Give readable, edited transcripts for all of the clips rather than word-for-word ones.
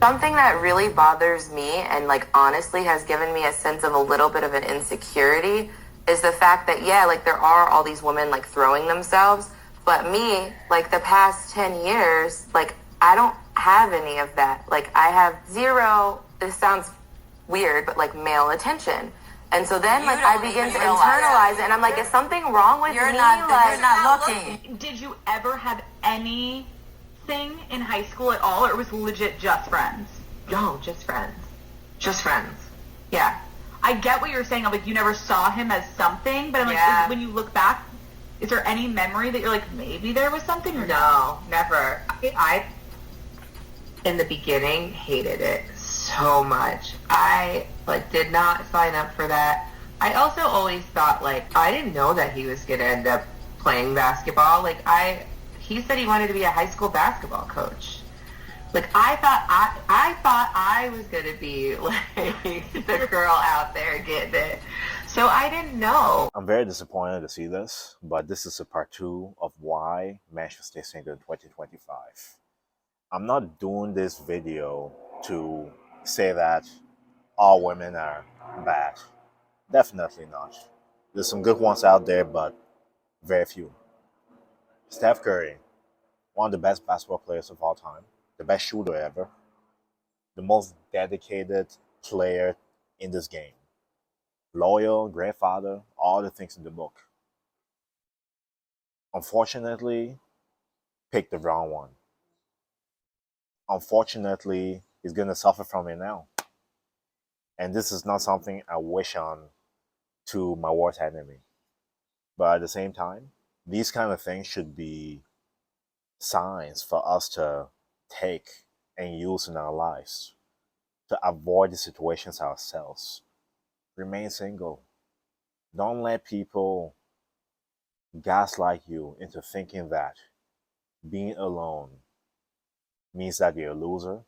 Something that really bothers me and like honestly has given me a sense of a little bit of an insecurity is the fact that yeah, like there are all these women like throwing themselves, but me, like the past 10 years, like I don't have any of that. Like I have zero, this sounds weird, but like male attention. And so then like I begin to internalize it and I'm like, is something wrong with me? You're not looking. Did you ever have anything in high school at all, or it was legit just friends? No, just friends. Just friends. Yeah. I get what you're saying. I'm like, you never saw him as something, but I'm Yeah. like, when you look back, is there any memory that you're like, maybe there was something or No, never. I in the beginning hated it so much. I like did not sign up for that. I also always thought like I didn't know that he was gonna end up playing basketball. Like he said he wanted to be a high school basketball coach. Like I thought I was gonna be like the girl out there getting it. So I didn't know. I'm very disappointed to see this, but this is a part 2 of why men should stay single in 2025. I'm not doing this video to say that all women are bad. Definitely not. There's some good ones out there, but very few. Steph Curry, one of the best basketball players of all time, the best shooter ever, the most dedicated player in this game. Loyal, great father, all the things in the book. Unfortunately, picked the wrong one. Unfortunately, he's going to suffer from it now. And this is not something I wish on to my worst enemy. But at the same time, these kind of things should be signs for us to take and use in our lives to avoid the situations ourselves. Remain single. Don't let people gaslight you into thinking that being alone means that you're a loser,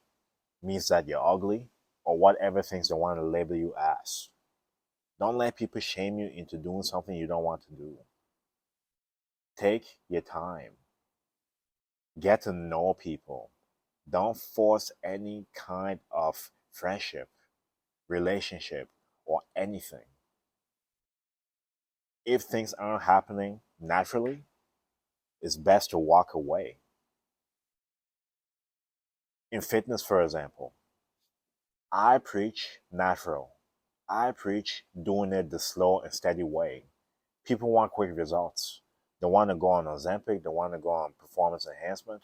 means that you're ugly, or whatever things they want to label you as. Don't let people shame you into doing something you don't want to do. Take your time. Get to know people. Don't force any kind of friendship, relationship, or anything. If things aren't happening naturally, it's best to walk away. In fitness, for example, I preach natural. I preach doing it the slow and steady way. People want quick results. They want to go on Ozempic. They want to go on performance enhancement.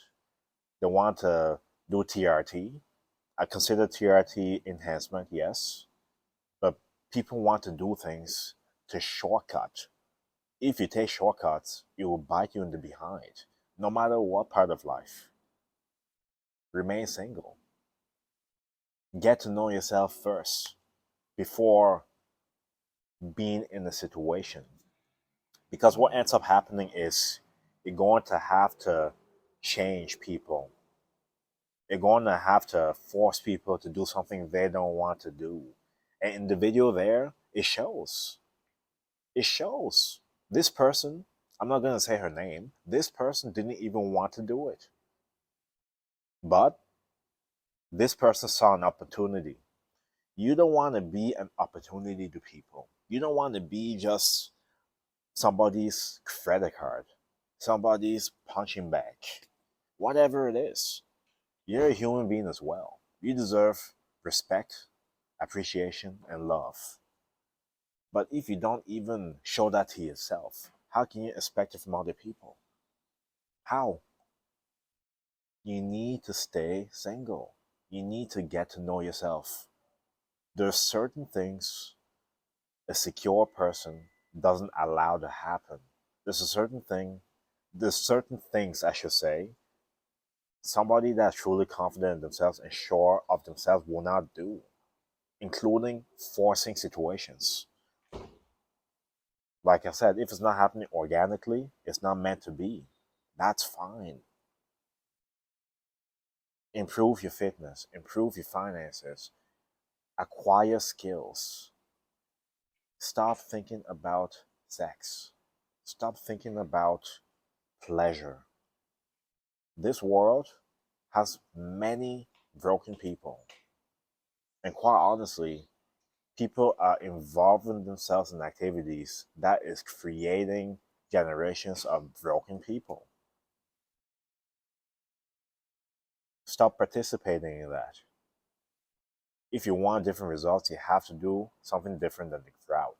They want to do TRT. I consider TRT enhancement, yes. But people want to do things to shortcut. If you take shortcuts, it will bite you in the behind, no matter what part of life. Remain single. Get to know yourself first before being in a situation. Because what ends up happening is you're going to have to change people. You're going to have to force people to do something they don't want to do. And in the video there, it shows. It shows. This person, I'm not going to say her name, this person didn't even want to do it. But this person saw an opportunity. You don't want to be an opportunity to people. You don't want to be just somebody's credit card, somebody's punching bag, whatever it is. You're a human being as well. You deserve respect, appreciation, and love. But if you don't even show that to yourself, how can you expect it from other people? How? You need to stay single. You need to get to know yourself. There's certain things a secure person doesn't allow to happen. There's certain things I should say, somebody that's truly confident in themselves and sure of themselves will not do, including forcing situations. Like I said, if it's not happening organically, it's not meant to be. That's fine. Improve your fitness, improve your finances, acquire skills. Stop thinking about sex. Stop thinking about pleasure. This world has many broken people. And quite honestly, people are involving themselves in activities that is creating generations of broken people. Stop participating in that. If you want different results, you have to do something different than the crowd.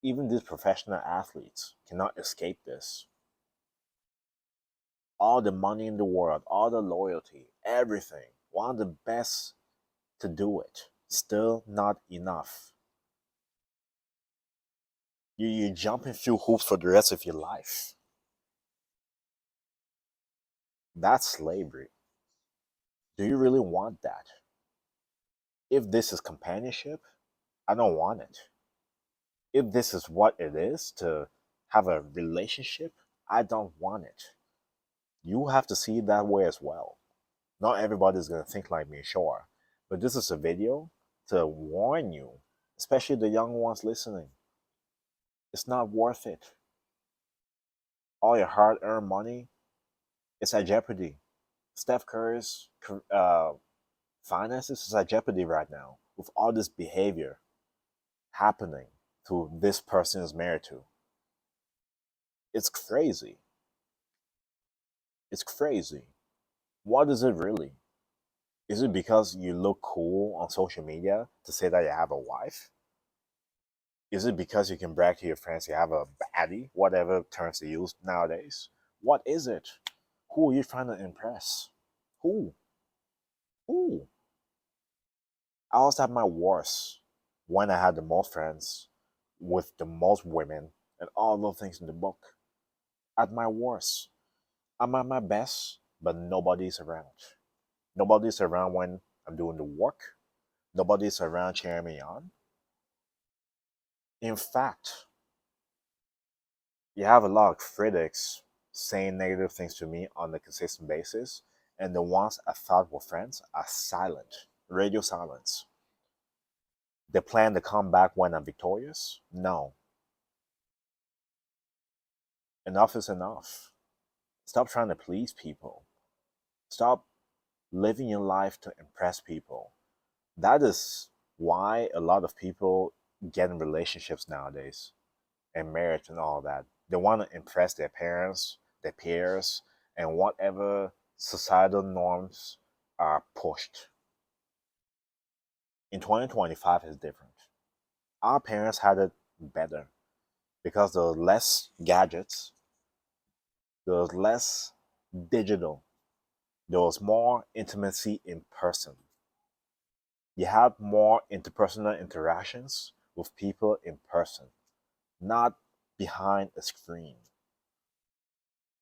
Even these professional athletes cannot escape this. All the money in the world, all the loyalty, everything, one of the best to do it, still not enough. You're jumping through hoops for the rest of your life. That's slavery. Do you really want that? If this is companionship, I don't want it. If this is what it is to have a relationship, I don't want it. You have to see it that way as well. Not everybody's going to think like me, sure. But this is a video to warn you, especially the young ones listening. It's not worth it. All your hard earned money is at jeopardy. Steph Curry's finances is at jeopardy right now with all this behavior happening to this person is married to. It's crazy. It's crazy. What is it really? Is it because you look cool on social media to say that you have a wife? Is it because you can brag to your friends you have a baddie, whatever terms they use nowadays? What is it? Who are you trying to impress? Who? Who? I was at my worst when I had the most friends with the most women and all those things in the book. At my worst. I'm at my best, but nobody's around. Nobody's around when I'm doing the work. Nobody's around cheering me on. In fact, you have a lot of critics saying negative things to me on a consistent basis, and the ones I thought were friends are silent, radio silence. They plan to come back when I'm victorious? No. Enough is enough. Stop trying to please people. Stop living your life to impress people. That is why a lot of people get in relationships nowadays and marriage and all that. They want to impress their parents, their peers, and whatever societal norms are pushed. In 2025 is different. Our parents had it better because there was less gadgets, there was less digital, there was more intimacy in person. You had more interpersonal interactions with people in person, not behind a screen.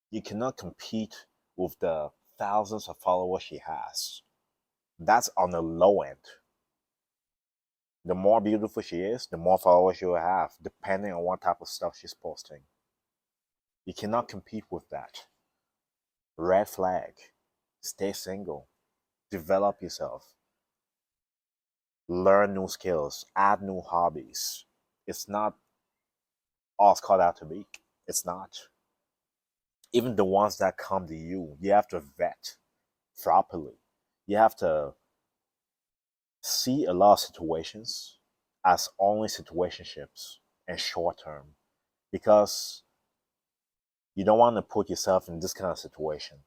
You cannot compete with the thousands of followers she has. That's on the low end. The more beautiful she is, the more followers she will have, depending on what type of stuff she's posting. You cannot compete with that. Red flag. Stay single. Develop yourself. Learn new skills. Add new hobbies. It's not all it's called out to be. It's not. Even the ones that come to you, you have to vet properly. You have to see a lot of situations as only situationships and short term because you don't want to put yourself in this kind of situation.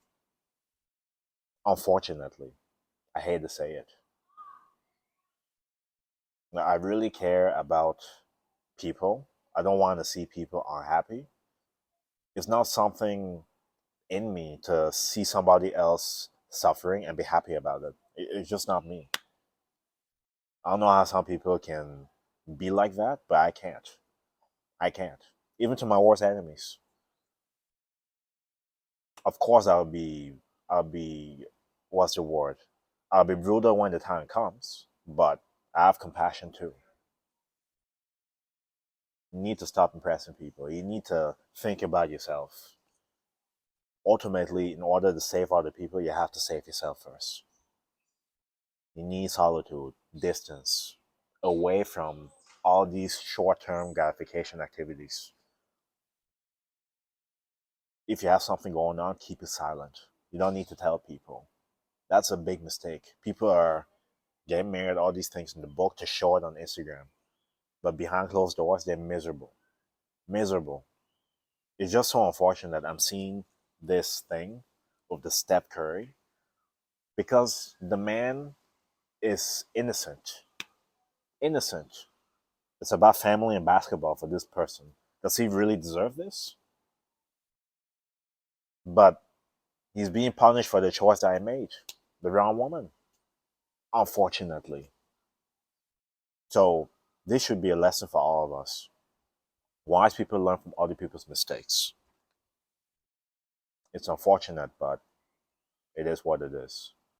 Unfortunately, I hate to say it. I really care about people. I don't want to see people unhappy. It's not something in me to see somebody else suffering and be happy about it. It's just not me. I don't know how some people can be like that, but I can't. I can't. Even to my worst enemies. Of course, I'll be, what's the word? I'll be brutal when the time comes, but I have compassion too. You need to stop impressing people. You need to think about yourself. Ultimately, in order to save other people, you have to save yourself first. You need solitude, distance, away from all these short term gratification activities. If you have something going on, keep it silent. You don't need to tell people. That's a big mistake. People are getting married, all these things in the book to show it on Instagram. But behind closed doors, they're miserable. Miserable. It's just so unfortunate that I'm seeing this thing with the Steph Curry because the man is innocent. Innocent. It's about family and basketball for this person. Does he really deserve this? But he's being punished for the choice that I made. The wrong woman. Unfortunately. So this should be a lesson for all of us. Wise people learn from other people's mistakes. It's unfortunate, but it is what it is.